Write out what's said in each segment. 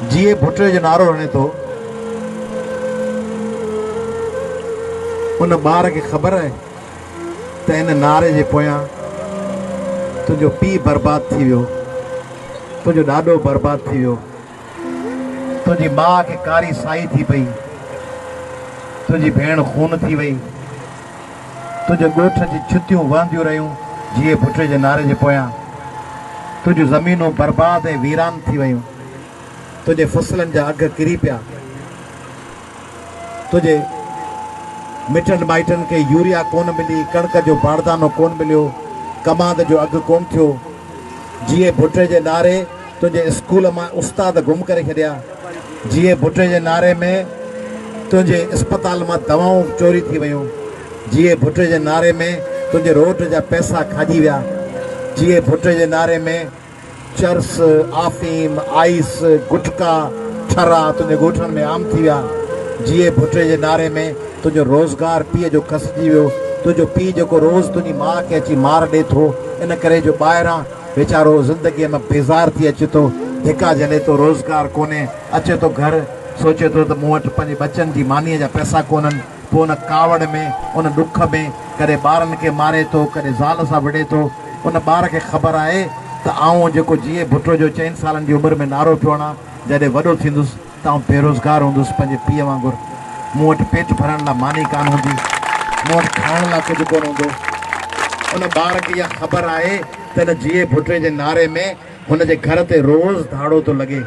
जीए भुटे जो नारो हणे थो, उन ॿार खे ख़बर आहे त इन नारे जे पोयां तुंहिंजो पीउ बर्बाद थी वियो, तुंहिंजो ॾाॾो बर्बाद थी वियो, तुंहिंजी माउ खे कारी साई थी पई, तुंहिंजी भेण खून थी वई, तुंहिंजे ॻोठ जी छुतियूं वहंदियूं रहियूं जीए भुटे जे नारे जे पोयां, तुंहिंजूं ज़मीनूं बर्बाद ऐं वीरान थी वयूं, तुंहिंजे फसलनि जा अघ किरी पिया, तुंहिंजे मिटनि माइटनि खे यूरिया कोन मिली, कणिक जो बारदानो कोन मिलियो, कमाद जो अघु कोन थियो। जीए भुटे जे नारे तुंहिंजे स्कूल मां उस्ताद गुम करे छॾिया। जीए भुटे जे नारे में तुंहिंजे अस्पताल मां दवाऊं चोरी थी वियूं। जीए भुटे जे नारे में तुंहिंजे रोड जा पैसा खाजी विया। जीए भुटे जे नारे में चर्स, आफ़ीम, आइस, गुटका, ठरा तुंहिंजे ॻोठनि में आम थी विया। जीए भुटे जे नारे में तुंहिंजो रोज़गार पीउ जो खसिजी वियो। तुंहिंजो पीउ जेको रोज़ तुंहिंजी माउ खे अची मार ॾिए थो, इन करे जो ॿाहिरां वीचारो ज़िंदगीअ में बेज़ार थी अचे थो, धिका झले थो, रोज़गार कोन्हे, अचे थो घर सोचे थो त मूं वटि पंहिंजे बचनि जी मानीअ जा पैसा कोन्हनि। पोइ उन कावड़ में, उन ॾुख में कॾहिं ॿारनि खे मारे थो, कॾहिं ज़ाल सां विढ़े थो। उन ॿार खे ख़बर आहे त आउं जेको जीए भुटो जो 4 सालनि जी उमिरि में नारो पियो हणां, जॾहिं वॾो थींदुसि त आउं बेरोज़गार हूंदुसि पंहिंजे पीउ वांगुरु। मूं वटि पेट भरण लाइ मानी कान हूंदी, मूं वटि खाइण लाइ कुझु कोन हूंदो। उन ॿार खे इहा ख़बर आहे त हिन जीए भुटे जे नारे में हुनजे घर ते रोज़ धाड़ो थो लॻे।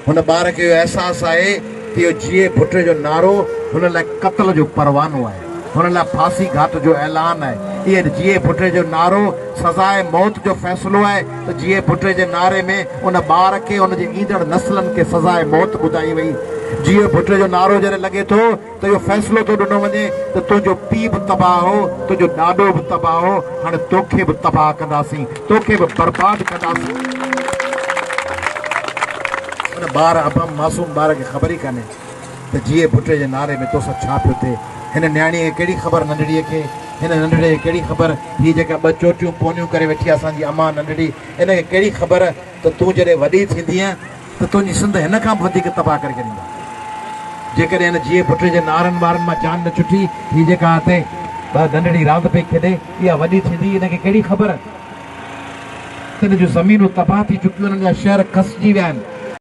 हुन ॿार खे इहो अहसासु आहे त इहो जीए भुटे जो नारो हुन लाइ क़त्ल जो परवानो आहे, हुन लाइ फांसी घाट जो ऐलान आहे। इहे जीए भुटे जो नारो सज़ाए मौत जो फ़ैसिलो आहे। त जीए भुटे जे नारे में उन ॿार खे, उनजे ईंदड़ नस्लनि खे सज़ाए मौत ॿुधाई वई। जीए भुटे जो नारो जॾहिं लॻे थो त इहो फ़ैसिलो थो ॾिनो वञे त तुंहिंजो पीउ बि तबाह हो, तुंहिंजो ॾाॾो बि तबाह हो, हाणे तोखे बि तबाह कंदासीं, तोखे बि बर्बाद कंदासीं। उन ॿार अबम मासूम ॿार खे ख़बर ई कान्हे त जीए भुटे जे नारे में तोसां छा पियो थिए। हिन न्याणीअ खे कहिड़ी ख़बर, नंढड़ीअ खे, हिन नंढड़े खे कहिड़ी ख़बर, हीअ जेका 2 चोटियूं पोनियूं करे वेठी आहे असांजी अमा नंढड़ी, हिनखे कहिड़ी ख़बर त तूं जॾहिं वॾी थींदीअ त तुंहिंजी सिंध हिन खां बि वधीक तबाह करे छॾींदा। जेकॾहिं हिन जीए भुटे जे नारनि वारनि मां जान न छुटी, हीअ जेका हिते नंढड़ी रांदि पई खेॾे, इहा वॾी थींदी, हिनखे कहिड़ी ख़बर त हिन जूं ज़मीनूं तबाह थी चुकियूं, हिननि जा शहर खसिजी विया आहिनि।